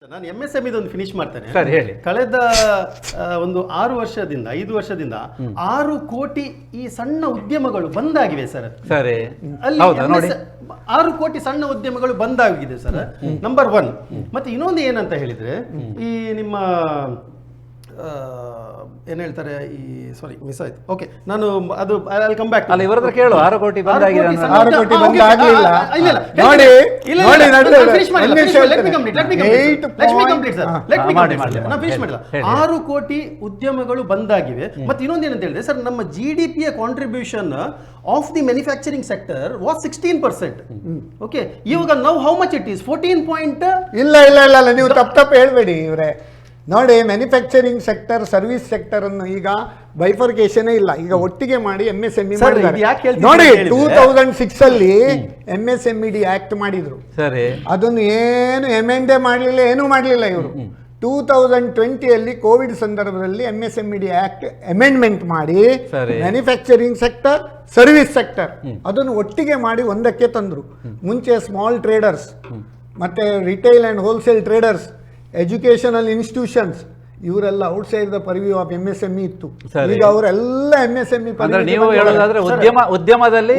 ನಾನು MSME ಇದೊಂದು finish ಮಾಡ್ತೇನೆ. ಸರಿ ಹೇಳಿ. ಕಳೆದ ಒಂದು 5 ವರ್ಷದಿಂದ 6 ಕೋಟಿ ಈ ಸಣ್ಣ ಉದ್ಯಮಗಳು ಬಂದಾಗಿವೆ ಸರ್. ಸರಿ, ಅಲ್ಲಿ ನೋಡಿ 6 ಕೋಟಿ ಸಣ್ಣ ಉದ್ಯಮಗಳು ಬಂದಾಗಿದೆ ಸರ್. ನಂಬರ್ 1. ಮತ್ತೆ ಇನ್ನೊಂದು ಏನಂತ ಹೇಳಿದ್ರೆ ಈ ನಿಮ್ಮ ಏನ್ ಹೇಳ್ತಾರೆ ಈ ಸಾರಿ ಮಿಸ್ ಆಯ್ತು. ಓಕೆ, ನಾನು ಅದು ಐ ಕಮ್ ಬ್ಯಾಕ್. ಅಲ್ಲ, ಇವರ ಹತ್ರ ಕೇಳು. 6 ಕೋಟಿ ಬಂದಾಗಿದೆ. 6 ಕೋಟಿ ಬಂದಾಗಲಿಲ್ಲ. ನೋಡಿ ನೋಡಿ ಫಿನಿಶ್ ಮಾಡಿಲ್ಲ. Let me complete sir. Let me complete. ನಾನು ಫಿನಿಶ್ ಮಾಡಿಲ್ಲ. 6 ಕೋಟಿ ಉದ್ಯಮಗಳು ಬಂದಾಗಿವೆ. ಮತ್ತೆ ಇನ್ನೊಂದು ಏನಂತ ಹೇಳಿದ್ರೆ ಸರ್, ನಮ್ಮ GDPಯ contribution of the manufacturing sector was 16%. Okay, ಇವಾಗ now how much it is 14. ಇಲ್ಲ ಇಲ್ಲ ಇಲ್ಲ ಇಲ್ಲ, ನೀವು ತಪ್ಪು ಹೇಳ್ಬೇಡಿ ಇವರೇ. ನೋಡಿ, ಮ್ಯಾನುಫ್ಯಾಕ್ಚರಿಂಗ್ ಸೆಕ್ಟರ್, ಸರ್ವಿಸ್ ಸೆಕ್ಟರ್ ಅನ್ನು ಈಗ ಬೈಫರ್ಕೇಶನ್ ಇಲ್ಲ, ಈಗ ಒಟ್ಟಿಗೆ ಮಾಡಿ MSME ಮಾಡಿದ್ದಾರೆ. ನೋಡಿ, 2006 ಅಲ್ಲಿ MSMED ಆಕ್ಟ್ ಮಾಡಿದ್ರು. ಸರಿ, ಅದನ್ನು ಏನು ಎಮೆಂಡೇ ಮಾಡಲಿಲ್ಲ, ಏನೂ ಮಾಡಲಿಲ್ಲ ಇವರು. 2020 ಕೋವಿಡ್ ಸಂದರ್ಭದಲ್ಲಿ MSMED ಆಕ್ಟ್ ಅಮೆಂಡ್ಮೆಂಟ್ ಮಾಡಿ ಮ್ಯಾನುಫ್ಯಾಕ್ಚರಿಂಗ್ ಸೆಕ್ಟರ್, ಸರ್ವಿಸ್ ಸೆಕ್ಟರ್ ಅದನ್ನು ಒಟ್ಟಿಗೆ ಮಾಡಿ ಒಂದಕ್ಕೆ ತಂದ್ರು. ಮುಂಚೆ ಸ್ಮಾಲ್ ಟ್ರೇಡರ್ಸ್ ಮತ್ತೆ retail and wholesale traders, educational institutions ಇವರೆಲ್ಲ ಔಟ್ಸೈಡ್ ದ ಪರಿವ್ಯೂ ಆಫ್ MSME ಇತ್ತು. ಈಗ ಅವರೆಲ್ಲ MSME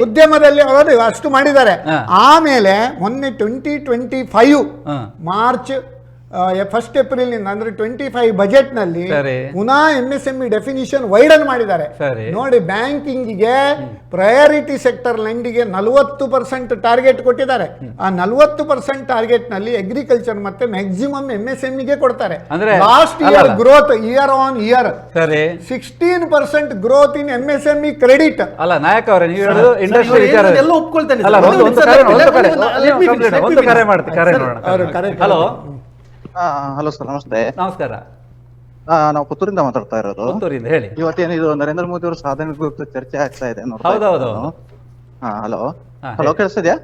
ಉದ್ಯಮದಲ್ಲಿ ಅವರು ಅಷ್ಟು ಮಾಡಿದ್ದಾರೆ. ಆಮೇಲೆ ಮೊನ್ನೆ 2025 ಮಾರ್ಚ್ 1 ಏಪ್ರಿಲ್ ಅಂದ್ರೆ 25 ಬಜೆಟ್ ನಲ್ಲಿ ಪುನಃ MSME ಡೆಫಿನಿಷನ್ ವೈಡನ್ ಮಾಡಿದ್ದಾರೆ. ನೋಡಿ, ಬ್ಯಾಂಕಿಂಗಿಗೆ ಪ್ರಯಾರಿಟಿ ಸೆಕ್ಟರ್ ಲೆಂಡಿಗೆ 40% ಟಾರ್ಗೆಟ್ ಕೊಟ್ಟಿದ್ದಾರೆ. ಆ 40% ಟಾರ್ಗೆಟ್ ನಲ್ಲಿ ಅಗ್ರಿಕಲ್ಚರ್ ಮತ್ತೆ ಮ್ಯಾಕ್ಸಿಮಮ್ MSMEಗೆ ಕೊಡ್ತಾರೆ. Last year growth year on year 16% growth in MSME credit. ಅಲ್ಲ ನಾಯಕ್ ಅವರೇ, ನೀವು ಹೇಳೋದು ಇಂಡಸ್ಟ್ರಿ ವಿಚಾರ ಎಲ್ಲ ಒಪ್ಕೊಳ್ತೇನೆ. ಹಲೋ ಹಲೋ ಸರ್, ನಮಸ್ತೆ. ನಮಸ್ಕಾರ. ನಾವು ಪುತ್ತೂರಿಂದ ಮಾತಾಡ್ತಾ ಇರೋದು. ಪುತ್ತೂರಿಂದ ಹೇಳಿ. ಇವತ್ತೇನಿದು ನರೇಂದ್ರ ಮೋದಿ ಅವರ ಸಾಧನೆ ಕುರಿತು ಚರ್ಚೆ ಆಗ್ತಾ ಇದೆ. ಹೌದೌದು. ಹಲೋ ಹಲೋ, ಕೇಳಿಸ್ತಿದ್ಯಾ?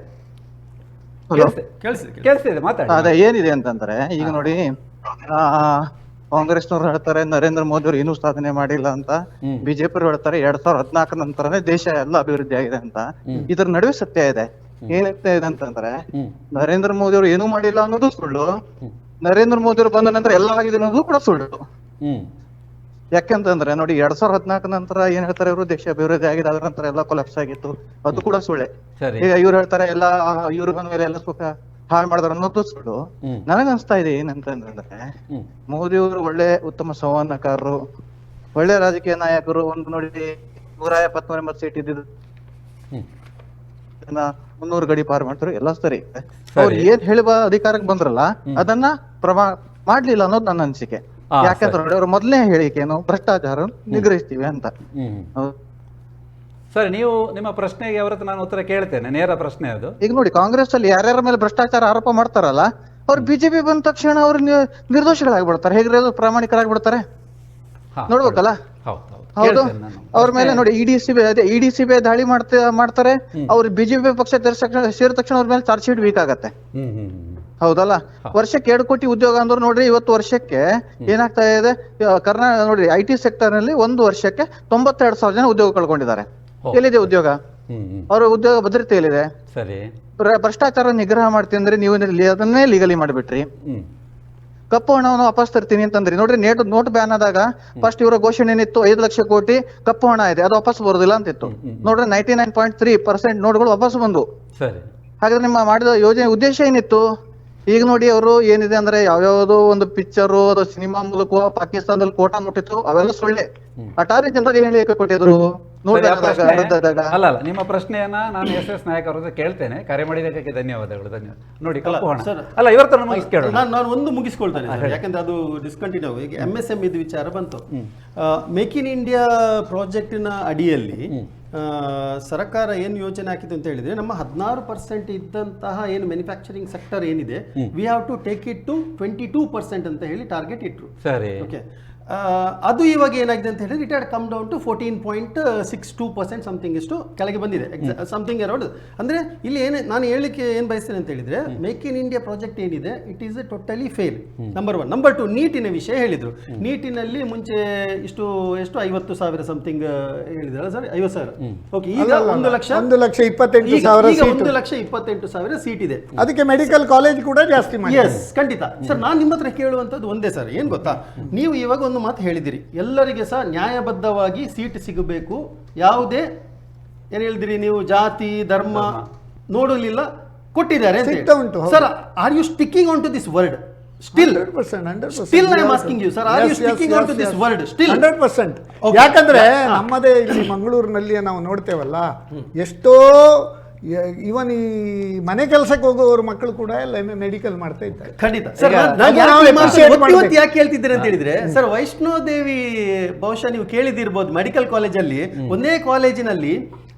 ಕೇಳಿಸ್ತಿದೆ, ಮಾತಾಡಿ. ಅದೇ ಏನಿದೆ ಅಂತಂದ್ರೆ, ಈಗ ನೋಡಿ, ಕಾಂಗ್ರೆಸ್ನವ್ರು ಹೇಳ್ತಾರೆ ನರೇಂದ್ರ ಮೋದಿ ಅವರು ಏನೂ ಸಾಧನೆ ಮಾಡಿಲ್ಲ ಅಂತ. ಬಿಜೆಪಿ ಹೇಳ್ತಾರೆ 2014 ನಂತರನೇ ದೇಶ ಎಲ್ಲ ಅಭಿವೃದ್ಧಿ ಆಗಿದೆ ಅಂತ. ಇದ್ರ ನಡುವೆ ಸತ್ಯ ಇದೆ. ಏನಾಗ್ತಾ ಇದೆ ಅಂತಂದ್ರೆ, ನರೇಂದ್ರ ಮೋದಿ ಅವರು ಏನೂ ಮಾಡಿಲ್ಲ ಅನ್ನೋದು ಸುಳ್ಳು, ನರೇಂದ್ರ ಮೋದಿ ಅವರು ಬಂದ ನಂತರ ಎಲ್ಲ ಆಗಿದೆ ಅನ್ನೋದು ಕೂಡ ಸುಳ್ಳು. ಯಾಕೆಂತಂದ್ರೆ ನೋಡಿ, 2014 ನಂತರ ಏನ್ ಹೇಳ್ತಾರೆ ಇವರು, ದೇಶ ಅಭಿವೃದ್ಧಿ ಆಗಿದೆ, ಅದರ ನಂತರ ಎಲ್ಲ ಕೊಲಾಪ್ಸ್ ಆಗಿತ್ತು, ಅದು ಕೂಡ ಸುಳ್ಳೆ. ಈಗ ಇವ್ರು ಹೇಳ್ತಾರೆ ಎಲ್ಲ ಇವ್ರು ಬಂದ ಮೇಲೆ ಎಲ್ಲ ಸುಖ ಹಾಳು ಮಾಡಿದಾರೆ ಅನ್ನೋದು ಸುಳ್ಳು. ನನಗನ್ಸ್ತಾ ಇದೆ ಏನಂತಂದ್ರೆ, ಮೋದಿ ಅವರು ಒಳ್ಳೆ ಉತ್ತಮ ಸಂವಹನಕಾರರು, ಒಳ್ಳೆ ರಾಜಕೀಯ ನಾಯಕರು. ಒಂದು ನೋಡಿ, 170 ಸೀಟ್ ಇದ್ದಿದ್ದು 300 ಗಡಿ ಪಾರ್ ಮಾಡ್ತಾರೆ, ಎಲ್ಲ ಸರಿ. ಅವ್ರು ಏನ್ ಹೇಳುವ ಅಧಿಕಾರಕ್ಕೆ ಬಂದ್ರಲ್ಲ ಅದನ್ನ ಮಾಡ್ಲಿಲ್ಲ ಅನ್ನೋದು ನನ್ನ ಅನಿಸಿಕೆ. ಯಾಕಂದ್ರೆ ನೋಡಿ, ಅವ್ರ ಮೊದಲನೇ ಹೇಳಿಕೆ ಏನು, ಭ್ರಷ್ಟಾಚಾರ ನಿಗ್ರಹಿಸ್ತೀವಿ ಅಂತ. ಸರಿ, ನೀವು ನಿಮ್ಮ ಪ್ರಶ್ನೆಗೆ ಅವರ ನಾನು ಉತ್ತರ ಕೇಳ್ತೇನೆ, ನೇರ ಪ್ರಶ್ನೆ ಅದು. ಈಗ ನೋಡಿ, ಕಾಂಗ್ರೆಸ್ ಅಲ್ಲಿ ಯಾರ್ಯಾರ ಮೇಲೆ ಭ್ರಷ್ಟಾಚಾರ ಆರೋಪ ಮಾಡ್ತಾರಲ್ಲ, ಅವ್ರು ಬಿಜೆಪಿ ಬಂದ ತಕ್ಷಣ ಅವ್ರು ನಿರ್ದೋಷಿಗಳಾಗ್ಬಿಡ್ತಾರೆ, ಹೇಗೆ ಪ್ರಾಮಾಣಿಕರಾಗ್ಬಿಡ್ತಾರೆ ನೋಡ್ಬೇಕಲ್ಲ. ಹೌದು, ಅವ್ರ ಮೇಲೆ ನೋಡಿ ಇಡಿಸಿಬಿ ದಾಳಿ ಮಾಡ್ತಾರೆ. ಅವ್ರು ಬಿಜೆಪಿ ಪಕ್ಷ ಸೇರಿದ ತಕ್ಷಣ ಅವ್ರ ಮೇಲೆ ಚಾರ್ಜ್ ಶೀಟ್ ವೀಕ್ ಆಗತ್ತೆ. ಹೌದಲ್ಲ, ವರ್ಷಕ್ಕೆ 2 ಕೋಟಿ ಉದ್ಯೋಗ ಅಂದ್ರೆ ನೋಡ್ರಿ, ಇವತ್ತು ವರ್ಷಕ್ಕೆ ಏನಾಗ್ತಾ ಇದೆ ಕರ್ನಾಟಕ ನೋಡ್ರಿ, IT ಸೆಕ್ಟರ್ ನಲ್ಲಿ ಒಂದು ವರ್ಷಕ್ಕೆ 92,000 ಜನ ಉದ್ಯೋಗ ಕಳ್ಕೊಂಡಿದ್ದಾರೆ. ಎಲ್ಲಿದೆ ಉದ್ಯೋಗ? ಅವ್ರ ಉದ್ಯೋಗ ಭದ್ರತೆ ಎಲ್ಲಿದೆ? ಭ್ರಷ್ಟಾಚಾರ ನಿಗ್ರಹ ಮಾಡ್ತೀನಿ ಅಂದ್ರೆ ನೀವು ಅದನ್ನೇ ಲೀಗಲಿ ಮಾಡ್ಬಿಟ್ರಿ. ಕಪ್ಪು ಹಣವನ್ನು ವಾಪಸ್ ತರ್ತೀನಿ ಅಂತಂದ್ರಿ. ನೋಡ್ರಿ, ನೋಟ್ ಬ್ಯಾನ್ ಆದಾಗ ಫಸ್ಟ್ ಇವರ ಘೋಷಣೆ ಏನಿತ್ತು, 5 ಲಕ್ಷ ಕೋಟಿ ಕಪ್ಪು ಹಣ ಇದೆ, ಅದು ವಾಪಸ್ ಬರೋದಿಲ್ಲ ಅಂತಿತ್ತು. ನೋಡ್ರಿ, 99.3% ನೋಟ್ಗಳು ವಾಪಸ್ ಬಂದು. ಹಾಗಾದ್ರೆ ನಿಮ್ಮ ಮಾಡಿದ ಯೋಜನೆ ಉದ್ದೇಶ ಏನಿತ್ತು? ಈಗ ನೋಡಿ, ಅವರು ಏನಿದೆ ಅಂದ್ರೆ ಯಾವ್ಯಾವ್ದೋ ಒಂದು ಪಿಕ್ಚರು ಅದು ಸಿನಿಮಾ ಮೂಲಕ ಪಾಕಿಸ್ತಾನದಲ್ಲಿ ಕೋಟಾ ಮುಟ್ಟಿತ್ತು, ಅವೆಲ್ಲ ಸುಳ್ಳೆ. ಅಟಾರಿ ಜನರಿಗೆ ಏನ್ ಹೇಳಿಕೆ ಕೊಟ್ಟಿದ್ರು? ಅಲ್ಲ, ನಿಮ್ಮ ಪ್ರಶ್ನೆಯನ್ನ ನಾನು SS ನಾಯಕ್ ಅವರ ಕೇಳ್ತೇನೆ. ಕರೆ ಮಾಡಿದ್ದಕ್ಕೆ ಧನ್ಯವಾದಗಳು. ನೋಡಿ, ಕಪ್ಪು ಹಣ ಅಲ್ಲ, ಇವತ್ತು ನಾನು ಒಂದು ಮುಗಿಸ್ಕೊಳ್ತೇನೆ ಯಾಕಂದ್ರೆ ಅದು ಡಿಸ್ಕಂಟಿನ್ಯೂ. ಈಗ MSME ವಿಚಾರ ಬಂತು. ಮೇಕ್ ಇನ್ ಇಂಡಿಯಾ ಪ್ರಾಜೆಕ್ಟಿನ ಅಡಿಯಲ್ಲಿ ಸರ್ಕಾರ ಏನು ಯೋಜನೆ ಹಾಕಿತು ಅಂತ ಹೇಳಿದ್ರೆ, ನಮ್ಮ 16% ಇದ್ದಂತಹ ಏನು ಮ್ಯಾನುಫ್ಯಾಕ್ಚರಿಂಗ್ ಸೆಕ್ಟರ್ ಏನಿದೆ, we have to take it to 22% ಅಂತ ಹೇಳಿ ಟಾರ್ಗೆಟ್ ಇಟ್ರು. ಸರಿ, ಓಕೆ. ಅದು ಇವಾಗ ಏನಾಗಿದೆ ಅಂತ ಹೇಳಿದ್ರೆ it had come down to 14.62% something ಇಷ್ಟು ಕೆಳಗೆ ಬಂದಿದೆ ಸಮಥಿಂಗ್ ಅರೌಂಡ್. ಅಂದರೆ ಇಲ್ಲಿ ನಾನು ಹೇಳಿಕ್ಕೆ ಏನು ಬಯಸ್ತೇನೆ ಅಂತ ಹೇಳಿದ್ರೆ ಮೇಕ್ ಇನ್ ಇಂಡಿಯಾ ಪ್ರಾಜೆಕ್ಟ್ ಏನಿದೆ it is totally fail, number 1. Number 2, ನೀಟಿನ ವಿಷಯ ಹೇಳಿದ್ರು. ನೀಟಿನಲ್ಲಿ ಮುಂಚೆ ಎಷ್ಟು 50,000 ಸಮಥಿಂಗ್ ಹೇಳಿದ್ರಲ್ಲ ಸರ್, 50,000. ಓಕೆ, ಈಗ 1,28,000 ಸೀಟ್ ಇದೆ. ಅದಕ್ಕೆ ಮೆಡಿಕಲ್ ಕಾಲೇಜ್ ಕೂಡ ಜಾಸ್ತಿ ಮಾಡಿ. ಎಸ್, ಖಂಡಿತ ಸರ್. ನಾನು ನಿಮ್ಮ ಹತ್ರ ಕೇಳುವಂಥದ್ದು ಒಂದೇ ಸರ್, ಏನು ಗೊತ್ತಾ, ನೀವು ಇವಾಗ ಒಂದು ಮಾತು ಹೇಳಿದಿರಿ, ಎಲ್ಲರಿಗೆ ಸಹ ನ್ಯಾಯಬದ್ಧವಾಗಿ ಸೀಟ್ ಸಿಗಬೇಕು, ಯಾವುದೇ ಏನು ಹೇಳಿದಿರಿ ನೀವು, ಜಾತಿ ಧರ್ಮ ನೋಡಲಿಲ್ಲ, ಕೊಟ್ಟಿದ್ದಾರೆ sir. Are you sticking on to this word? Still I am asking you, sir, are you sticking on to this word? Still 100%. ಯಾಕಂದ್ರೆ ನಮ್ಮದೇ ಇಲ್ಲಿ ಮಂಗಳೂರಿನಲ್ಲಿ ನಾವು ನೋಡ್ತೇವಲ್ಲ, ಎಷ್ಟೋ ಇವನ್ ಈ ಮನೆ ಕೆಲಸಕ್ಕೆ ಹೋಗುವವರು ಮಕ್ಕಳು ಕೂಡ ಎಲ್ಲ ಮೆಡಿಕಲ್ ಮಾಡ್ತಾ ಇದ್ದಾರೆ. ಖಂಡಿತ ಸರ್. ಯಾಕೆ ಹೇಳ್ತಿದ್ದೀರಿ ಅಂತ ಹೇಳಿದ್ರೆ ಸರ್, ವೈಷ್ಣೋ ದೇವಿ ಬಹುಶಃ ನೀವು ಕೇಳಿದಿರ್ಬೋದು, ಮೆಡಿಕಲ್ ಕಾಲೇಜಲ್ಲಿ ಒಂದೇ ಕಾಲೇಜಿನಲ್ಲಿ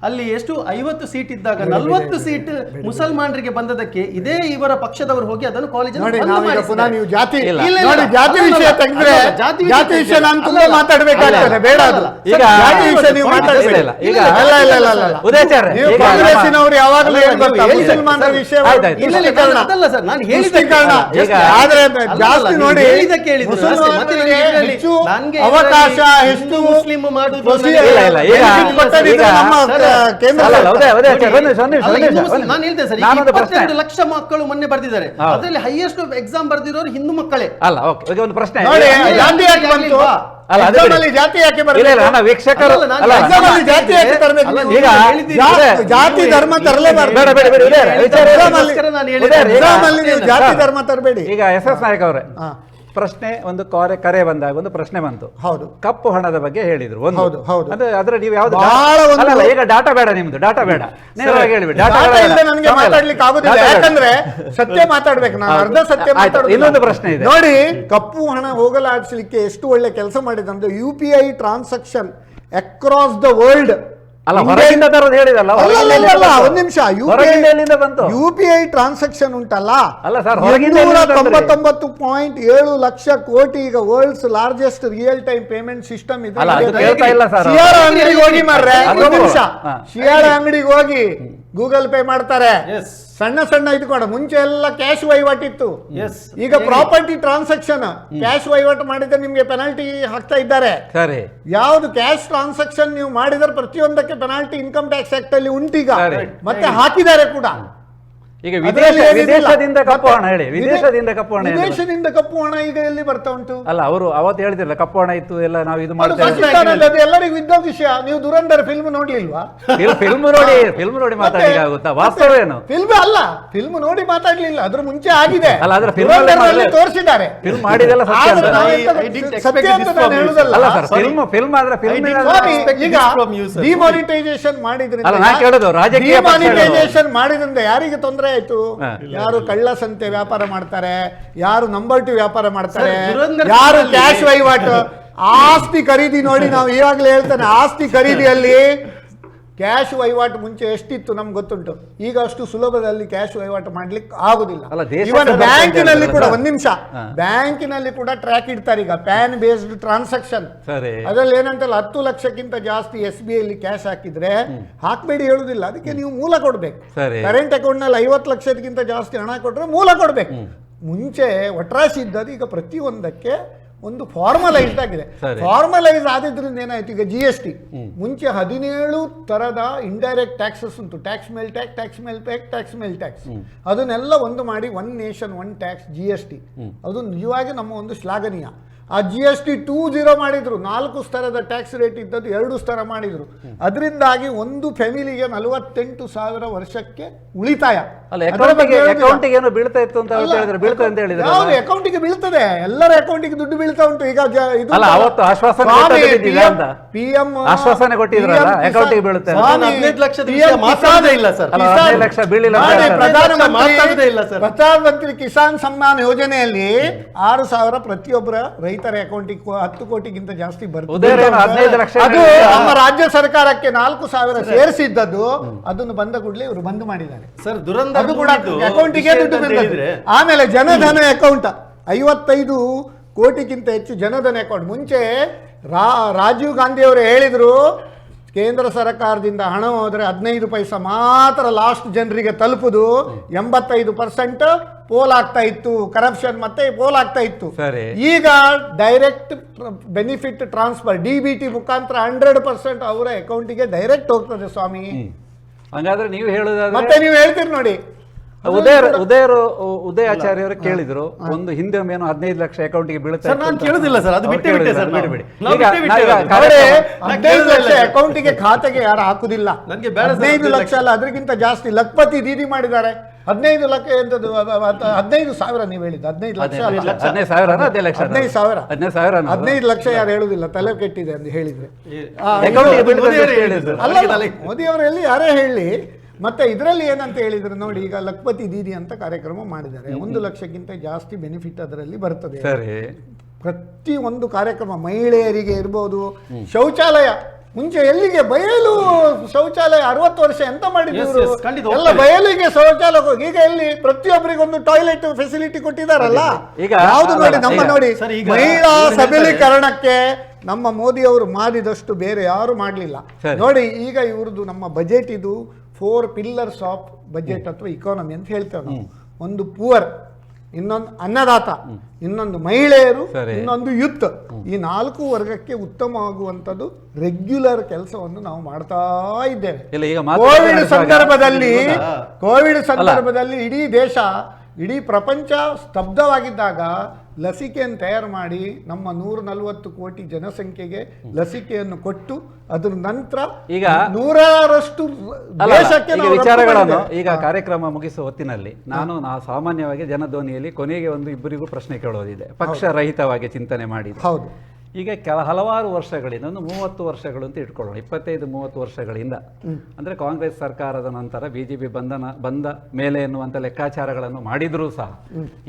ಅಲ್ಲಿ ಎಷ್ಟು 50 ಸೀಟ್ ಇದ್ದಾಗ 40 ಸೀಟ್ ಮುಸಲ್ಮಾನರಿಗೆ ಬಂದದಕ್ಕೆ ಇದೇ ಇವರ ಪಕ್ಷದವರು ಹೋಗಿ ಅದನ್ನು ಕಾಲೇಜಲ್ಲಿ ಲಕ್ಷ ಮಕ್ಕಳು ಮೊನ್ನೆ ಬರ್ದಿದ್ದಾರೆ, ಅದರಲ್ಲಿ ಹೈಯೆಸ್ಟ್ ಎಕ್ಸಾಮ್ ಬರ್ದಿರೋರು ಹಿಂದೂ ಮಕ್ಕಳೇ ಅಲ್ಲ. ಒಂದು ಪ್ರಶ್ನೆ, ಜಾತಿ ಧರ್ಮ ತರಬೇಡಿ. ಈಗ SS ನಾಯಕ್ ಅವರೇ, ಪ್ರಶ್ನೆ ಒಂದು ಕರೆ ಬಂದಾಗ ಒಂದು ಪ್ರಶ್ನೆ ಬಂತು. ಹೌದು, ಕಪ್ಪು ಹಣದ ಬಗ್ಗೆ ಹೇಳಿದ್ರು. ಹೌದು ಹೌದು, ಅಂದ್ರೆ ಅದ್ರ ನೀವು ಯಾವ್ದು ಈಗ ಡಾಟಾ ಬೇಡ, ನಿಮ್ದು ಡಾಟಾ ಬೇಡ, ನೇರವಾಗಿ ಹೇಳ್ಬಿಡಿ. ನನಗೆ ಮಾತಾಡ್ಲಿಕ್ಕೆ ಆಗುದಿಲ್ಲ, ಯಾಕಂದ್ರೆ ಸತ್ಯ ಮಾತಾಡ್ಬೇಕು, ನಾನು ಅರ್ಧ ಸತ್ಯ ಮಾತಾಡ್ಬೇಕು. ಇನ್ನೊಂದು ಪ್ರಶ್ನೆ ಇದೆ ನೋಡಿ, ಕಪ್ಪು ಹಣ ಹೋಗಲಾಡಿಸಲಿಕ್ಕೆ ಎಷ್ಟು ಒಳ್ಳೆ ಕೆಲಸ ಮಾಡಿದಂದ್ರೆ UPI transaction across the world. ಹೊರಗಿಂದ ತರೋದು ಹೇಳಿದಲ್ಲ, ಒಂದ್ ನಿಮಿಷ, UPI ಟ್ರಾನ್ಸಾಕ್ಷನ್ ಉಂಟಲ್ಲ, 99.7 ಲಕ್ಷ ಕೋಟಿ ಈಗ world's largest real time payment system ಇದೆ. ಶಿಯಾಳ ಅಂಗಡಿಗೆ ಹೋಗಿ ಮಾರ್ರೆ, ಶಿಯಾಳ ಅಂಗಡಿಗೆ ಹೋಗಿ ಗೂಗಲ್ ಪೇ ಮಾಡ್ತಾರೆ, ಸಣ್ಣ ಸಣ್ಣ ಇದ್ಕೊಂಡು. ಮುಂಚೆ ಎಲ್ಲ ಕ್ಯಾಶ್ ವಹಿವಾಟಿತ್ತು, ಈಗ ಪ್ರಾಪರ್ಟಿ ಟ್ರಾನ್ಸಾಕ್ಷನ್ ಕ್ಯಾಶ್ ವಹಿವಾಟು ಮಾಡಿದ್ರೆ ನಿಮ್ಗೆ ಪೆನಾಲ್ಟಿ ಹಾಕ್ತಾ ಇದ್ದಾರೆ. ಯಾವ್ದು ಕ್ಯಾಶ್ ಟ್ರಾನ್ಸಾಕ್ಷನ್ ನೀವು ಮಾಡಿದ್ರೆ ಪ್ರತಿಯೊಂದಕ್ಕೆ ಪೆನಾಲ್ಟಿ ಇನ್ಕಮ್ ಟ್ಯಾಕ್ಸ್ ಆಕ್ಟ್ ಅಲ್ಲಿ ಉಂಟೀಗ, ಮತ್ತೆ ಹಾಕಿದ್ದಾರೆ ಕೂಡ. ಈಗ ವಿದೇಶದಿಂದ ಕಪ್ಪು ಹಣ ಹೇಳಿ, ವಿದೇಶದಿಂದ ಕಪ್ಪು ಹಣ ಈಗ ಎಲ್ಲಿ ಬರ್ತಾ ಉಂಟು? ಅಲ್ಲ, ಅವರು ಅವತ್ತು ಹೇಳ್ತಿರಲ್ಲ ಕಪ್ಪು ಹಣ ಇತ್ತು ಎಲ್ಲ ನಾವು ಇದು ಮಾಡ್ತೇವೆ, ಎಲ್ಲರಿಗೂ ಇದ್ದ ವಿಷಯ. ನೀವು ದುರಂಧರ್ ಫಿಲ್ಮ್ ನೋಡ್ಲಿಲ್ವಾ? ಫಿಲ್ಮ್ ನೋಡಿ ಮಾತಾಡ್ಲಿಕ್ಕೆ ಆಗುತ್ತಾ? ವಾಸ್ತವ ಏನು? ಫಿಲ್ಮ್ ನೋಡಿ ಮಾತಾಡ್ಲಿಲ್ಲ, ಅದ್ರ ಮುಂಚೆ ಆಗಿದೆ. ಅಲ್ಲ, ಅದ್ರ ತೋರಿಸಿದ್ದಾರೆ, ಫಿಲ್ಮ್ ಮಾಡಿದೆಲ್ಲ ಸತ್ಯ ಅಂತ ನಾನು ಹೇಳುದಲ್ಲ. ಫಿಲ್ಮ್ ಆದ್ರೆ ಈಗ ಡಿಮಾನಿಟೈಸೇಷನ್ ಮಾಡಿದ್ರಿಂದ, ಯಾರಿಗೆ ತೊಂದರೆ ಆಯ್ತು? ಯಾರು ಕಳ್ಳ ಸಂತೆ ವ್ಯಾಪಾರ ಮಾಡ್ತಾರೆ, ಯಾರು ನಂಬರ್ 2 ವ್ಯಾಪಾರ ಮಾಡ್ತಾರೆ, ಯಾರು ಕ್ಯಾಶ್ ವಹಿವಾಟು, ಆಸ್ತಿ ಖರೀದಿ ನೋಡಿ. ನಾವು ಈವಾಗಲೇ ಹೇಳ್ತಾನೆ, ಆಸ್ತಿ ಖರೀದಿಯಲ್ಲಿ ಕ್ಯಾಶ್ ವಹಿವಾಟು ಮುಂಚೆ ಎಷ್ಟಿತ್ತು ನಮ್ಗೆ ಗೊತ್ತುಂಟು, ಈಗ ಅಷ್ಟು ಸುಲಭದಲ್ಲಿ ಕ್ಯಾಶ್ ವಹಿವಾಟು ಮಾಡ್ಲಿಕ್ಕೆ ಆಗುದಿಲ್ಲ. ಇವನ್ ಬ್ಯಾಂಕಿನಲ್ಲಿ ಕೂಡ, ಒಂದ್ ನಿಮಿಷ, ಬ್ಯಾಂಕಿನಲ್ಲಿ ಕೂಡ ಟ್ರ್ಯಾಕ್ ಇಡ್ತಾರೆ ಈಗ, ಪ್ಯಾನ್ ಬೇಸ್ಡ್ ಟ್ರಾನ್ಸಾಕ್ಷನ್. ಅದ್ರಲ್ಲಿ ಏನಂತಲ್ಲ, 10 ಲಕ್ಷಕ್ಕಿಂತ ಜಾಸ್ತಿ SBI ಅಲ್ಲಿ ಕ್ಯಾಶ್ ಹಾಕಿದ್ರೆ ಹಾಕ್ಬೇಡಿ ಹೇಳುದಿಲ್ಲ, ಅದಕ್ಕೆ ನೀವು ಮೂಲ ಕೊಡ್ಬೇಕು. ಕರೆಂಟ್ ಅಕೌಂಟ್ ನಲ್ಲಿ 50 ಲಕ್ಷಕ್ಕಿಂತ ಜಾಸ್ತಿ ಹಣ ಕೊಟ್ರೆ ಮೂಲ ಕೊಡ್ಬೇಕು. ಮುಂಚೆ ಒಟ್ರಾಸಿ ಇದ್ದದ್ದು ಈಗ ಪ್ರತಿಯೊಂದಕ್ಕೆ ಒಂದು ಫಾರ್ಮಲೈಸ್ಡ್ ಆಗಿದೆ. ಫಾರ್ಮಲೈಸ್ ಆದಿದ್ರಿಂದ ಏನಾಯ್ತು, ಈಗ GST ಮುಂಚೆ 17 ತರದ ಇಂಡೈರೆಕ್ಟ್ ಟ್ಯಾಕ್ಸಸ್ ಉಂಟು. ಟ್ಯಾಕ್ಸ್ ಮೇಲ್ ಟ್ಯಾಕ್ಸ್, ಟ್ಯಾಕ್ಸ್ ಮೇಲ್ ಟ್ಯಾಕ್ಸ್, ಟ್ಯಾಕ್ಸ್ ಮೇಲ್ ಟ್ಯಾಕ್ಸ್, ಅದನ್ನೆಲ್ಲ ಒಂದು ಮಾಡಿ one nation one tax GST. ಅದು ನಿಜವಾಗಿ ನಮ್ಮ ಒಂದು ಶ್ಲಾಘನೀಯ. ಆ GST 2.0 ಮಾಡಿದ್ರು, 4 ಸ್ತರದ ಟ್ಯಾಕ್ಸ್ ರೇಟ್ ಇದ್ದದ್ದು 2 ಸ್ತರ ಮಾಡಿದ್ರು. ಅದರಿಂದಾಗಿ ಒಂದು ಫ್ಯಾಮಿಲಿಗೆ 48,000 ವರ್ಷಕ್ಕೆ ಉಳಿತಾಯ. ಅಕೌಂಟಿಗೆ ಬೀಳ್ತದೆ, ಎಲ್ಲರ ಅಕೌಂಟಿಗೆ ದುಡ್ಡು ಬೀಳ್ತಾ ಉಂಟು. ಈಗ ಆಶ್ವಾಸನೆ ಕೊಟ್ಟಿದ್ರಲ್ಲ, ಅಕೌಂಟಿಗೆ ಬೀಳುತ್ತೆ. ಪ್ರಧಾನಮಂತ್ರಿ ಕಿಸಾನ್ ಸಮ್ಮಾನ್ ಯೋಜನೆಯಲ್ಲಿ 6,000 ಪ್ರತಿಯೊಬ್ಬರ ರೈತರ ಅಕೌಂಟಿಗೆ 10 ಕೋಟಿಗಿಂತ ಜಾಸ್ತಿ ಬರ್ತದೆ. ಅದು ನಮ್ಮ ರಾಜ್ಯ ಸರ್ಕಾರಕ್ಕೆ 4,000 ಸೇರಿಸಿದ್ದದ್ದು, ಅದನ್ನು ಬಂದ ಕೂಡಲೇ ಇವರು ಬಂದ್ ಮಾಡಿದ್ದಾರೆ ಸರ್. ದುರಂತ ಅದು ಕೂಡ ಅಕೌಂಟಿಗೆ ದುಡ್ಡು ಬಂದಿದೆ. ಆಮೇಲೆ ಜನಧನ ಅಕೌಂಟ್ 55 ಕೋಟಿಗಿಂತ ಹೆಚ್ಚು ಜನಧನ ಅಕೌಂಟ್. ಮುಂಚೆ ರಾಜೀವ್ ಗಾಂಧಿ ಅವರು ಹೇಳಿದರು, ಕೇಂದ್ರ ಸರ್ಕಾರದಿಂದ ಹಣ ಹೋದರೆ 15 ಪೈಸಾ ಮಾತ್ರ ಲಾಸ್ಟ್ ಜನರಿಗೆ ತಲುಪುದು, 85% ಪೋಲ್ ಆಗ್ತಾ ಇತ್ತು, ಕರಪ್ಷನ್ ಮತ್ತೆ ಪೋಲ್ ಆಗ್ತಾ ಇತ್ತು. ಈಗ ಡೈರೆಕ್ಟ್ ಬೆನಿಫಿಟ್ ಟ್ರಾನ್ಸ್ಫರ್ DBT ಮುಖಾಂತರ 100% ಅವರ ಅಕೌಂಟಿಗೆ ಡೈರೆಕ್ಟ್ ಹೋಗ್ತದೆ ಸ್ವಾಮಿ. ಹಾಗಾದ್ರೆ ನೀವು ಹೇಳೋದಾದ್ರೆ ಮತ್ತೆ ನೀವು ಹೇಳ್ತೀರಿ ನೋಡಿ, ಉದಯಾಚಾರ್ಯ ಅವರು ಕೇಳಿದ್ರು, ಒಂದು ಹಿಂದೆ ಏನು 15 ಲಕ್ಷ ಅಕೌಂಟಿಗೆ ಬೀಳುತ್ತೆ. ನಾನು ಕೇಳುದಿಲ್ಲ ಸರ್, ಅದು ಬಿಟ್ಟೇ ಬಿಟ್ಟೆ ಸರ್, ಬಿಡಿ. 15 ಲಕ್ಷ ಅಕೌಂಟಿಗೆ ಖಾತೆಗೆ ಯಾರು ಹಾಕುದಿಲ್ಲ. 15 ಲಕ್ಷ ಅಲ್ಲ, ಅದಕ್ಕಿಂತ ಜಾಸ್ತಿ ಲಖಪತಿ ದೀದಿ ಮಾಡಿದ್ದಾರೆ. 15 ಲಕ್ಷ ಎಂತದ್ದು, 15,000 ನೀವು ಹೇಳಿದ್ದು, 15 ಲಕ್ಷ 15 ಲಕ್ಷ ಯಾರು ಹೇಳುದಿಲ್ಲ, ತಲೆ ಕೆಟ್ಟಿದೆ ಅಂತ ಹೇಳಿದ್ರೆ. ಅಲ್ಲ, ಮೋದಿ ಅವರು ಎಲ್ಲಿ ಯಾರೇ ಹೇಳಿ. ಮತ್ತೆ ಇದರಲ್ಲಿ ಏನಂತ ಹೇಳಿದ್ರೆ ನೋಡಿ, ಈಗ ಲಖಪತಿ ದೀದಿ ಅಂತ ಕಾರ್ಯಕ್ರಮ ಮಾಡಿದ್ದಾರೆ, 1 ಲಕ್ಷಕ್ಕಿಂತ ಜಾಸ್ತಿ ಬೆನಿಫಿಟ್ ಅದರಲ್ಲಿ ಬರ್ತದೆ. ಪ್ರತಿ ಒಂದು ಕಾರ್ಯಕ್ರಮ ಮಹಿಳೆಯರಿಗೆ ಇರ್ಬೋದು, ಶೌಚಾಲಯ ಮುಂಚೆ ಎಲ್ಲಿಗೆ ಬಯಲು ಶೌಚಾಲಯ 60 ವರ್ಷ ಎಂತ ಮಾಡಿದ್ರು, ಎಲ್ಲ ಬಯಲಿಗೆ ಶೌಚಾಲಯ. ಈಗ ಎಲ್ಲಿ ಪ್ರತಿಯೊಬ್ಬರಿಗೆ ಒಂದು ಟಾಯ್ಲೆಟ್ ಫೆಸಿಲಿಟಿ ಕೊಟ್ಟಿದ್ದಾರಲ್ಲ. ಯಾವುದು ನೋಡಿ, ನಮ್ಮ ನೋಡಿ ಮಹಿಳಾ ಸಬಲೀಕರಣಕ್ಕೆ ನಮ್ಮ ಮೋದಿ ಅವರು ಮಾಡಿದಷ್ಟು ಬೇರೆ ಯಾರು ಮಾಡಲಿಲ್ಲ ನೋಡಿ. ಈಗ ಇವ್ರದ್ದು ನಮ್ಮ ಬಜೆಟ್ ಇದು 4 pillars ಆಫ್ ಬಜೆಟ್ ಅಥವಾ ಇಕಾನಮಿ ಅಂತ ಹೇಳ್ತೇವೆ ನಾವು. ಒಂದು ಪುವರ್, ಇನ್ನೊಂದು ಅನ್ನದಾತ, ಇನ್ನೊಂದು ಮಹಿಳೆಯರು, ಇನ್ನೊಂದು ಯೂತ್. ಈ 4 ವರ್ಗಕ್ಕೆ ಉತ್ತಮವಾಗುವಂಥದ್ದು ರೆಗ್ಯುಲರ್ ಕೆಲಸವನ್ನು ನಾವು ಮಾಡ್ತಾ ಇದ್ದೇವೆ. ಕೋವಿಡ್ ಸಂದರ್ಭದಲ್ಲಿ ಇಡೀ ದೇಶ, ಇಡೀ ಪ್ರಪಂಚ ಸ್ತಬ್ಧವಾಗಿದ್ದಾಗ ಲಸಿಕೆಯನ್ನು ತಯಾರು ಮಾಡಿ ನಮ್ಮ 140 ಕೋಟಿ ಜನಸಂಖ್ಯೆಗೆ ಲಸಿಕೆಯನ್ನು ಕೊಟ್ಟು ಅದರ ನಂತರ ಈಗ 100ರಷ್ಟು ದೇಶಕ್ಕೆ ವಿಚಾರಗಳನ್ನು ಈಗ ಕಾರ್ಯಕ್ರಮ ಮುಗಿಸುವ ಹೊತ್ತಿನಲ್ಲಿ ನಾನು ಸಾಮಾನ್ಯವಾಗಿ ಜನಧ್ವನಿಯಲ್ಲಿ ಕೊನೆಗೆ ಒಂದು ಇಬ್ಬರಿಗೂ ಪ್ರಶ್ನೆ ಕೇಳೋದಿದೆ. ಪಕ್ಷ ರಹಿತವಾಗಿ ಚಿಂತನೆ ಮಾಡಿ. ಹೌದು, ಈಗ ಹಲವಾರು ವರ್ಷಗಳಿಂದ, ಒಂದು 30 ವರ್ಷಗಳು ಅಂತ ಇಟ್ಕೊಳ್ಳೋಣ, 25-30 ವರ್ಷಗಳಿಂದ, ಅಂದ್ರೆ ಕಾಂಗ್ರೆಸ್ ಸರ್ಕಾರದ ನಂತರ ಬಿಜೆಪಿ ಬಂದ ಮೇಲೆ ಎನ್ನುವಂತ ಲೆಕ್ಕಾಚಾರಗಳನ್ನು ಮಾಡಿದ್ರೂ ಸಹ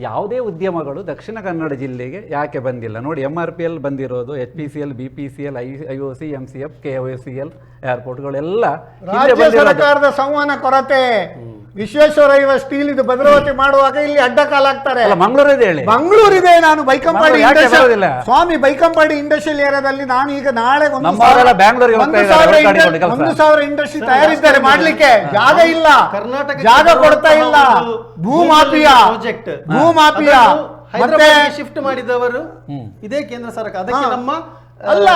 ಯಾವುದೇ ಉದ್ಯಮಗಳು ದಕ್ಷಿಣ ಕನ್ನಡ ಜಿಲ್ಲೆಗೆ ಯಾಕೆ ಬಂದಿಲ್ಲ ನೋಡಿ. MRPL ಬಂದಿರೋದು, HPCL, BPCL, IOC, MCF, KOCL ಏರ್ಪೋರ್ಟ್ಗಳೆಲ್ಲ ರಾಜ್ಯ ಸರ್ಕಾರದ ಸಂವಹನ ಕೊರತೆ. ವಿಶ್ವೇಶ್ವರಯ್ಯ ಸ್ಟೀಲ್ ಇದು ಭದ್ರಾವತಿ ಮಾಡುವಾಗ ಇಲ್ಲಿ ಅಡ್ಡ ಕಾಲಾಗ್ತಾರೆ. ಮಂಗಳೂರಿದೆ. ನಾನು ಬೈಕಂಪಾಡಿ ಸ್ವಾಮಿ ಬೈಕಂಪಾಡಿ ಇಂಡಸ್ಟ್ರಿಯಲ್ ಏರಿಯಾದಲ್ಲಿ ನಾನು ಈಗ ನಾಳೆ 1,000 ಇಂಡಸ್ಟ್ರಿ ತಯಾರಿದ್ದಾರೆ ಮಾಡ್ಲಿಕ್ಕೆ. ಜಾಗ ಇಲ್ಲ, ಜಾಗ ಕೊಡ್ತಾ ಇಲ್ಲ. ಭೂಮಾಫಿಯಾ ಮತ್ತೆ ಶಿಫ್ಟ್ ಮಾಡಿದವರು ಇದೇ ಕೇಂದ್ರ ಸರ್ಕಾರ. ಅದಕ್ಕೆ ನಮ್ಮ ಅಲ್ಲ,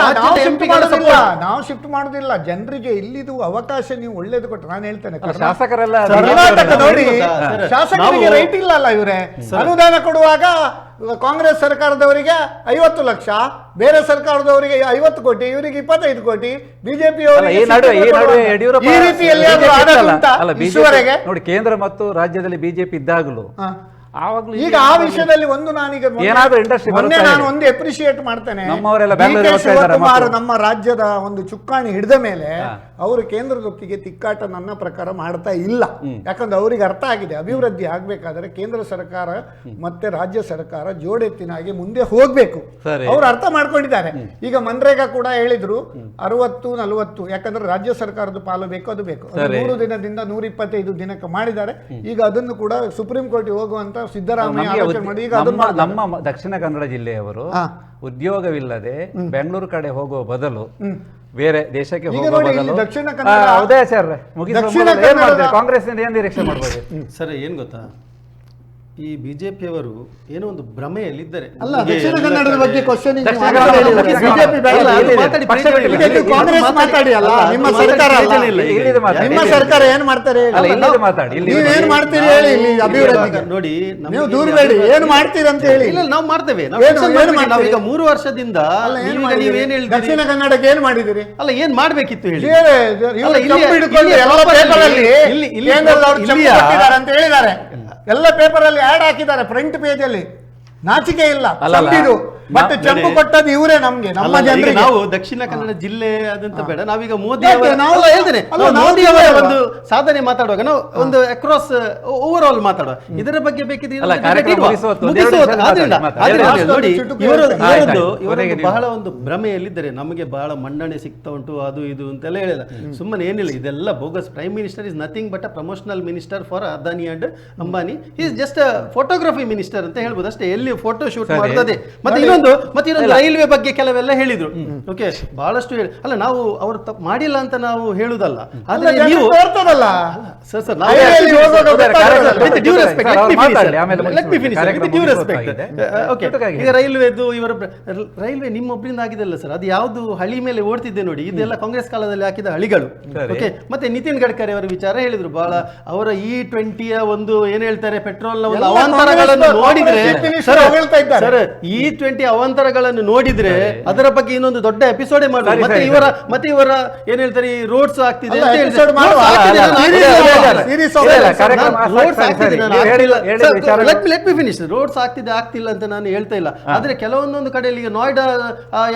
ನಾವು ಶಿಫ್ಟ್ ಮಾಡುದಿಲ್ಲ. ಜನರಿಗೆ ಇಲ್ಲಿದು ಅವಕಾಶ ನೀವು ಒಳ್ಳೇದು ಕೊಟ್ಟು. ನಾನು ಹೇಳ್ತೇನೆ, ಶಾಸಕರೆಲ್ಲ ಕರ್ನಾಟಕ ನೋಡಿ, ಶಾಸಕರಿಗೆ ರೈಟ್ ಇಲ್ಲ ಅಲ್ಲ. ಇವರೇ ಅನುದಾನ ಕೊಡುವಾಗ ಕಾಂಗ್ರೆಸ್ ಸರ್ಕಾರದವರಿಗೆ 50 ಲಕ್ಷ, ಬೇರೆ ಸರ್ಕಾರದವರಿಗೆ 50 ಕೋಟಿ, ಇವರಿಗೆ 25 ಕೋಟಿ, ಬಿಜೆಪಿ ಈ ರೀತಿಯಲ್ಲಿ ನೋಡಿ. ಕೇಂದ್ರ ಮತ್ತು ರಾಜ್ಯದಲ್ಲಿ ಬಿಜೆಪಿ ಇದ್ದಾಗಲೂ ಈಗ ಆ ವಿಷಯದಲ್ಲಿ ಒಂದು ನಾನೀಗ ನಾನು ಒಂದು ಅಪ್ರಿಶಿಯೇಟ್ ಮಾಡ್ತೇನೆ. ಶಿವಕುಮಾರ್ ನಮ್ಮ ರಾಜ್ಯದ ಒಂದು ಚುಕ್ಕಾಣಿ ಹಿಡಿದ ಮೇಲೆ ಅವರು ಕೇಂದ್ರದೊಟ್ಟಿಗೆ ತಿಕ್ಕಾಟ ನನ್ನ ಪ್ರಕಾರ ಮಾಡ್ತಾ ಇಲ್ಲ. ಯಾಕಂದ್ರೆ ಅವರಿಗೆ ಅರ್ಥ ಆಗಿದೆ, ಅಭಿವೃದ್ಧಿ ಆಗ್ಬೇಕಾದ್ರೆ ಕೇಂದ್ರ ಸರ್ಕಾರ ಮತ್ತೆ ರಾಜ್ಯ ಸರ್ಕಾರ ಜೋಡೆತ್ತಿನಾಗಿ ಮುಂದೆ ಹೋಗ್ಬೇಕು. ಅವ್ರು ಅರ್ಥ ಮಾಡ್ಕೊಂಡಿದ್ದಾರೆ. ಈಗ ಮನ್ರೇಗಾ ಕೂಡ ಹೇಳಿದ್ರು 60-40, ಯಾಕಂದ್ರೆ ರಾಜ್ಯ ಸರ್ಕಾರದ ಪಾಲು ಬೇಕು, ಅದು ಬೇಕು. 100 ದಿನದಿಂದ 125 ದಿನಕ್ಕೆ ಮಾಡಿದ್ದಾರೆ. ಈಗ ಅದನ್ನು ಕೂಡ ಸುಪ್ರೀಂ ಕೋರ್ಟ್ ಹೋಗುವಂತ ಸಿದ್ದರಾಮಯ್ಯ ನಮ್ಮ ದಕ್ಷಿಣ ಕನ್ನಡ ಜಿಲ್ಲೆಯವರು ಉದ್ಯೋಗವಿಲ್ಲದೆ ಬೆಂಗಳೂರು ಕಡೆ ಹೋಗುವ ಬದಲು ಬೇರೆ ದೇಶಕ್ಕೆ ಹೋಗುವ ಬದಲು ಉದಯಾಚಾರ್ಯ ಕಾಂಗ್ರೆಸ್ ಏನ್ ನಿರೀಕ್ಷೆ ಮಾಡ್ಬೋದು ಸರ್? ಏನ್ ಗೊತ್ತಾ, ಈ ಬಿಜೆಪಿಯವರು ಏನೋ ಒಂದು ಭ್ರಮೆಯಲ್ಲಿದ್ದಾರೆ. ದಕ್ಷಿಣ ಕನ್ನಡದ ಬಗ್ಗೆ ಕ್ವಶನ್ ನಿಮ್ಮ ಸರ್ಕಾರ ಏನ್ ಮಾಡ್ತಾರೆ ನೀವೇನ್ ಮಾಡ್ತೀರಿ ಹೇಳಿ ಇಲ್ಲಿ ಅಭಿವೃದ್ಧಿ ನೋಡಿ. ನೀವು ದೂರಬೇಡಿ, ಏನ್ ಮಾಡ್ತೀರಿ ಅಂತ ಹೇಳಿ. ಇಲ್ಲ, ನಾವು ಮಾಡ್ತೇವೆ. ಈಗ 3 ವರ್ಷದಿಂದ ದಕ್ಷಿಣ ಕನ್ನಡಕ್ಕೆ ಏನ್ ಮಾಡಿದಿರಿ? ಅಲ್ಲ, ಏನ್ ಮಾಡ್ಬೇಕಿತ್ತು ಹೇಳಿ. ಅಂತ ಹೇಳಿದ್ದಾರೆ, ಎಲ್ಲ ಪೇಪರ್ ಅಲ್ಲಿ ಆಡ್ ಹಾಕಿದ್ದಾರೆ, ಫ್ರಂಟ್ ಪೇಜ್ ಅಲ್ಲಿ. ನಾಚಿಕೆ ಇಲ್ಲ. ಬಟ್ ಚೆಂಪು ಕೊಟ್ಟದ್ದು ಇವರೇ ನಮ್ಗೆ, ನಮ್ಮ ಜನರಿಗೆ. ನಾವು ದಕ್ಷಿಣ ಕನ್ನಡ ಜಿಲ್ಲೆ ಅದಂತ ಬೇಡ, ನಾವೀಗ ಮೋದಿ ಹೇಳ್ತೇನೆ, ಮೋದಿ ಅವರ ಒಂದು ಸಾಧನೆ ಮಾತಾಡುವಾಗ ನಾವು ಒಂದು ಅಕ್ರಾಸ್ ಓವರ್ ಆಲ್ ಮಾತಾಡುವ. ಇದರ ಬಗ್ಗೆ ಬೇಕಿದ್ರೆ ನೋಡಿ, ಇವರು ಬಹಳ ಒಂದು ಭ್ರಮೆಯಲ್ಲಿದ್ದಾರೆ. ನಮಗೆ ಬಹಳ ಮನ್ನಣೆ ಸಿಗ್ತಾ ಉಂಟು, ಅದು ಇದು ಅಂತೆಲ್ಲ ಹೇಳಿಲ್ಲ. ಸುಮ್ಮನೆ ಏನಿಲ್ಲ, ಇದೆಲ್ಲ bogus. Prime minister is nothing but a promotional minister for Adani and Ambani. Is just a photography minister ಅಂತ ಹೇಳ್ಬೋದು ಅಷ್ಟೇ. ಎಲ್ಲಿ ಫೋಟೋ ಶೂಟ್ ಮಾಡೋದೇ. ಮತ್ತೆ ಇನ್ನೊಂದು ರೈಲ್ವೆ ಬಗ್ಗೆ ಕೆಲವೆಲ್ಲ ಹೇಳಿದ್ರು. ಓಕೆ, ಬಹಳಷ್ಟು ಅಲ್ಲ, ನಾವು ಅವರು ತಪ್ಪು ಮಾಡಿಲ್ಲ ಅಂತ ನಾವು ಹೇಳುದಲ್ಲ, ಆದ್ರೆ ನೀವು ಸರ್ ಈಗ ರೈಲ್ವೆ ನಿಮ್ಮೊಬ್ಬರಿಂದ ಆಗಿದೆಲ್ಲ ಸರ್, ಅದು ಯಾವ್ದು ಹಳಿ ಮೇಲೆ ಓಡ್ತಿದ್ದೆ ನೋಡಿ, ಇದೆಲ್ಲ ಕಾಂಗ್ರೆಸ್ ಕಾಲದಲ್ಲಿ ಹಾಕಿದ ಹಳಿಗಳು. ಓಕೆ, ಮತ್ತೆ ನಿತಿನ್ ಗಡ್ಕರಿ ಅವರ ವಿಚಾರ ಹೇಳಿದ್ರು ಬಹಳ. ಅವರ E20ಯ ಒಂದು ಏನ್ ಹೇಳ್ತಾರೆ, ಪೆಟ್ರೋಲ್ ನ ಒಂದು ಅವಾಂತರಗಳನ್ನು ನೋಡಿದ್ರೆ ಸರ್, E20 ಅವಾಂತರಗಳನ್ನು ನೋಡಿದ್ರೆ ಅದರ ಬಗ್ಗೆ ಇನ್ನೊಂದು ದೊಡ್ಡ ಎಪಿಸೋಡೇ ಮಾಡ್ತಾರೆ. ಮತ್ತೆ ಇವರ ಏನ್ ಹೇಳ್ತಾರೆ, ರೋಡ್ಸ್ ಆಗ್ತಿದೆ ಅಂತ ರೋಡ್ಸ್ ಆಗ್ತಿಲ್ಲ ಅಂತ ನಾನು ಹೇಳ್ತಾ ಇಲ್ಲ. ಆದ್ರೆ ಕೆಲವೊಂದೊಂದು ಕಡೆಯಲ್ಲಿ ಈಗ ನೋಯ್ಡಾ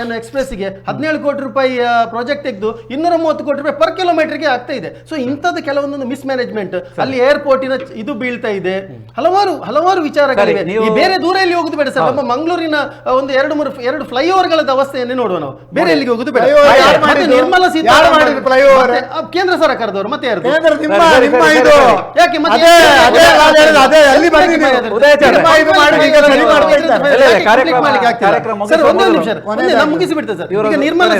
ಏನು ಎಕ್ಸ್ಪ್ರೆಸ್ ಗೆ 17 ಕೋಟಿ ರೂಪಾಯಿ ಪ್ರಾಜೆಕ್ಟ್ ತೆಗೆದು 230 ಕೋಟಿ ರೂಪಾಯಿ ಪರ್ ಕಿಲೋಮೀಟರ್ಗೆ ಆಗ್ತಾ ಇದೆ. ಸೊ ಇಂಥದ್ದು ಕೆಲವೊಂದೊಂದು ಮಿಸ್ ಮ್ಯಾನೇಜ್ಮೆಂಟ್, ಅಲ್ಲಿ ಏರ್ಪೋರ್ಟಿನ ಇದು ಬೀಳ್ತಾ ಇದೆ, ಹಲವಾರು ವಿಚಾರಗಳಿವೆ. ಈ ಬೇರೆ ದೂರ ಎಲ್ಲಿ ಹೋಗುದು ಬೇಡ ಸರ್, ನಮ್ಮ ಮಂಗಳೂರಿನ ಒಂದು 2 ಫ್ಲೈಓವರ್ಗಳ ಅವಸ್ಥೆಯನ್ನೇ ನೋಡುವ ನಾವು, ಬೇರೆ ಎಲ್ಲಿಗೆ ಹೋಗುದು ಬೇಡ. ನಿರ್ಮಲಾ ಸೀತಾರಾಮನ್ ಕೇಂದ್ರ ಸರ್ಕಾರದವರು, ಮತ್ತೆ ಯಾರು ಯಾಕೆ ಮುಗಿಸಿ ಬಿಡ್ತೇವೆ ಸರ್. ಈಗ ನಿರ್ಮಲಾ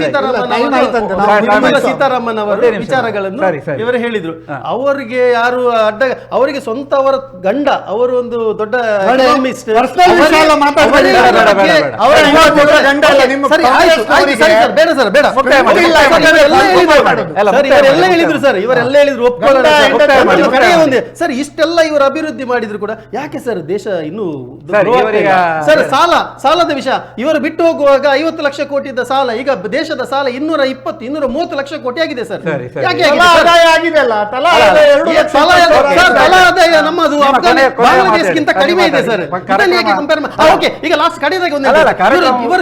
ಸೀತಾರಾಮನ್ ಅವರ ವಿಚಾರಗಳನ್ನು ಇವರು ಹೇಳಿದ್ರು. ಅವರಿಗೆ ಯಾರು ಅಡ್ಡ, ಅವರಿಗೆ ಸ್ವಂತ ಅವರ ಗಂಡ ಅವರು ಒಂದು ದೊಡ್ಡ ಎಕನಾಮಿಸ್ಟ್. ಬೇಡ ಸರ್, ಬೇಡ, ಇವರೆಲ್ಲ ಹೇಳಿದ್ರು ಸರ್, ಇವರೆಲ್ಲ ಹೇಳಿದ್ರು ಒಪ್ಕೊಳ್ಳೋಣ ಸರ್. ಇಷ್ಟೆಲ್ಲ ಇವರು ಅಭಿವೃದ್ಧಿ ಮಾಡಿದ್ರು ಕೂಡ ಯಾಕೆ ಸರ್ ದೇಶ ಇನ್ನೂ ಸರ್ ಸಾಲದ ವಿಷಯ, ಇವರು ಬಿಟ್ಟು ಹೋಗುವಾಗ 50 ಲಕ್ಷ ಕೋಟಿ ಇದ್ದ ಸಾಲ ಈಗ ದೇಶದ ಸಾಲ 220-230 ಲಕ್ಷ ಕೋಟಿ ಆಗಿದೆ ಸರ್. ಯಾಕೆ ಆದಾಯ ನಮ್ಮದು ಬಾಂಗ್ಲಾದೇಶಕ್ಕಿಂತ ಕಡಿಮೆ ಇದೆ ಸರ್. ಯಾಕೆ ಕಂಪೇರ್ ಓಕೆ, ಈಗ ಲಾಸ್ಟ್ ಕಡೆದಾಗ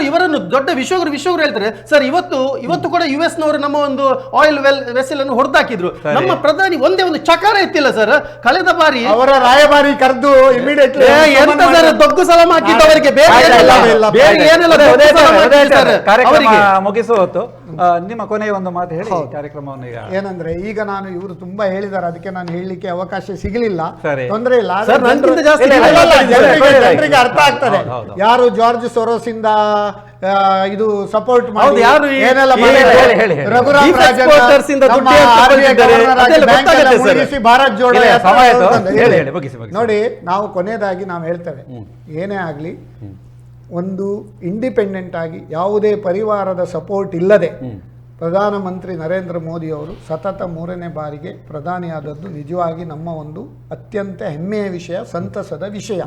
ಇವರನ್ನು ದೊಡ್ಡ ವಿಶ್ವಗುರು ಹೇಳ್ತಾರೆ ಸರ್. ಇವತ್ತು ಕೂಡ US ನವರು ನಮ್ಮ ಒಂದು ಆಯಿಲ್ ವೆಸಲ್ ಅನ್ನು ಹೊಡೆದಾಕಿದ್ರು. ನಮ್ಮ ಪ್ರಧಾನಿ ಒಂದೇ ಒಂದು ಚಕಾರ ಎತ್ತಿಲ್ಲ ಸರ್. ಕಳೆದ ಬಾರಿ ಅವರ ರಾಯಭಾರಿ ಕರೆದು ಇಮಿಡಿಯೇಟ್ಲಿ ಎಂತ ಸರ್ ದೊಡ್ಡ ಸಲಾಮ ಹಾಕಿದ್ದವರಿಗೆ ಮುಗಿಸುವ ಹೊತ್ತು ನಿಮ್ಮ ಕೊನೆಯ ಒಂದು ಮಾತು ಹೇಳಿ ಕಾರ್ಯಕ್ರಮವನ್ನು. ಏನಂದ್ರೆ ಈಗ ನಾನು ಇವರು ತುಂಬಾ ಹೇಳಿದ್ದಾರೆ, ಅದಕ್ಕೆ ನಾನು ಹೇಳಲಿಕ್ಕೆ ಅವಕಾಶ ಸಿಗಲಿಲ್ಲ. ತೊಂದರೆ ಇಲ್ಲ, ಜನರಿಗೆ ಅರ್ಥ ಆಗ್ತದೆ ಯಾರು ಜಾರ್ಜ್ ಸೊರೋಸ್ ಇಂದ ಇದು ಸಪೋರ್ಟ್ ಮಾಡಿ ಏನೆಲ್ಲ ಭಾರತ್ ಜೋಡೋ ನೋಡಿ. ನಾವು ಕೊನೆಯದಾಗಿ ನಾವು ಹೇಳ್ತೇವೆ, ಏನೇ ಆಗ್ಲಿ ಒಂದು ಇಂಡಿಪೆಂಡೆಂಟ್ ಆಗಿ ಯಾವುದೇ ಪರಿವಾರದ ಸಪೋರ್ಟ್ ಇಲ್ಲದೆ ಪ್ರಧಾನಮಂತ್ರಿ ನರೇಂದ್ರ ಮೋದಿ ಅವರು ಸತತ 3ನೇ ಬಾರಿಗೆ ಪ್ರಧಾನಿಯಾದದ್ದು ನಿಜವಾಗಿ ನಮ್ಮ ಒಂದು ಅತ್ಯಂತ ಹೆಮ್ಮೆಯ ವಿಷಯ, ಸಂತಸದ ವಿಷಯ.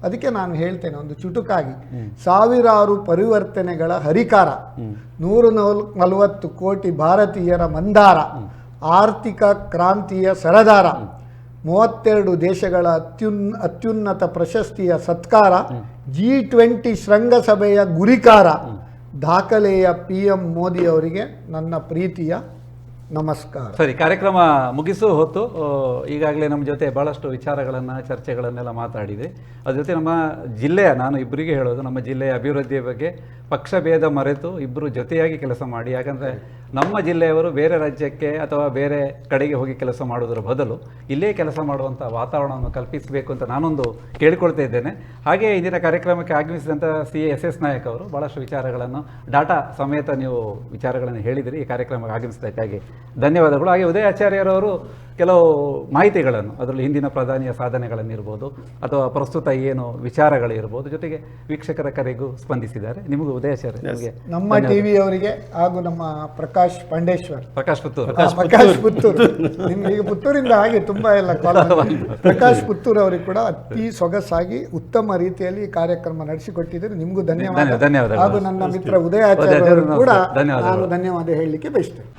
ಅದಕ್ಕೆ ನಾನು ಹೇಳ್ತೇನೆ ಒಂದು ಚುಟುಕಾಗಿ, ಸಾವಿರಾರು ಪರಿವರ್ತನೆಗಳ ಹರಿಕಾರ, 140 ಕೋಟಿ ಭಾರತೀಯರ ಮಂದಾರ, ಆರ್ಥಿಕ ಕ್ರಾಂತಿಯ ಸರದಾರ, 32 ದೇಶಗಳ ಅತ್ಯುನ್ನತ ಪ್ರಶಸ್ತಿಯ ಸತ್ಕಾರ, G20 ಶೃಂಗಸಭೆಯ ಗುರಿಕಾರ, ದಾಖಲೆಯ PM ಮೋದಿ ಅವರಿಗೆ ನನ್ನ ಪ್ರೀತಿಯ ನಮಸ್ಕಾರ. ಸರಿ, ಕಾರ್ಯಕ್ರಮ ಮುಗಿಸೋ ಹೊತ್ತು ಈಗಾಗಲೇ ನಮ್ಮ ಜೊತೆ ಭಾಳಷ್ಟು ವಿಚಾರಗಳನ್ನು ಚರ್ಚೆಗಳನ್ನೆಲ್ಲ ಮಾತಾಡಿದೆ. ಅದ್ರ ಜೊತೆ ನಮ್ಮ ಜಿಲ್ಲೆಯ, ನಾನು ಇಬ್ಬರಿಗೆ ಹೇಳೋದು, ನಮ್ಮ ಜಿಲ್ಲೆಯ ಅಭಿವೃದ್ಧಿಯ ಬಗ್ಗೆ ಪಕ್ಷ ಭೇದ ಮರೆತು ಇಬ್ಬರು ಜೊತೆಯಾಗಿ ಕೆಲಸ ಮಾಡಿ. ಯಾಕಂದರೆ ನಮ್ಮ ಜಿಲ್ಲೆಯವರು ಬೇರೆ ರಾಜ್ಯಕ್ಕೆ ಅಥವಾ ಬೇರೆ ಕಡೆಗೆ ಹೋಗಿ ಕೆಲಸ ಮಾಡೋದ್ರ ಬದಲು ಇಲ್ಲೇ ಕೆಲಸ ಮಾಡುವಂಥ ವಾತಾವರಣವನ್ನು ಕಲ್ಪಿಸಬೇಕು ಅಂತ ನಾನೊಂದು ಕೇಳಿಕೊಳ್ತಾ ಇದ್ದೇನೆ. ಹಾಗೆ ಇಂದಿನ ಕಾರ್ಯಕ್ರಮಕ್ಕೆ ಆಗಮಿಸಿದಂಥ CA SS ನಾಯಕ್ ಅವರು ಭಾಳಷ್ಟು ವಿಚಾರಗಳನ್ನು ಡಾಟಾ ಸಮೇತ ನೀವು ವಿಚಾರಗಳನ್ನು ಹೇಳಿದಿರಿ. ಈ ಕಾರ್ಯಕ್ರಮಕ್ಕೆ ಆಗಮಿಸಿದ್ದಕ್ಕಾಗಿ ಧನ್ಯವಾದಗಳು. ಹಾಗೆ ಉದಯ ಆಚಾರ್ಯರವರು ಕೆಲವು ಮಾಹಿತಿಗಳನ್ನು, ಅದರಲ್ಲಿ ಹಿಂದಿನ ಪ್ರಧಾನಿಯ ಸಾಧನೆಗಳನ್ನಿರ್ಬೋದು ಅಥವಾ ಪ್ರಸ್ತುತ ಏನು ವಿಚಾರಗಳಿರ್ಬೋದು, ಜೊತೆಗೆ ವೀಕ್ಷಕರ ಕರೆಗೂ ಸ್ಪಂದಿಸಿದ್ದಾರೆ. ನಿಮಗೂ ಉದಯಾಚಾರ್ಯ, ನಿಮಗೆ ನಮ್ಮ TV ಅವರಿಗೆ ಹಾಗೂ ನಮ್ಮ ಪ್ರಕಾಶ್ ಪುತ್ತೂರು ನಿಮ್ಗೆ ಈಗ ಪುತ್ತೂರಿಂದ ಹಾಗೆ ತುಂಬಾ ಎಲ್ಲ ಪ್ರಕಾಶ್ ಪುತ್ತೂರು ಅವರಿಗೆ ಕೂಡ ಅತಿ ಸೊಗಸಾಗಿ ಉತ್ತಮ ರೀತಿಯಲ್ಲಿ ಕಾರ್ಯಕ್ರಮ ನಡೆಸಿಕೊಟ್ಟಿದ್ದಾರೆ. ನಿಮಗೂ ಧನ್ಯವಾದ. ಹಾಗೂ ನನ್ನ ಮಿತ್ರ ಉದಯ ಆಚಾರ್ಯ ಅವರು ಕೂಡ ನಾನು ಧನ್ಯವಾದ ಹೇಳಲಿಕ್ಕೆ ಬಯಸ್ತೇನೆ.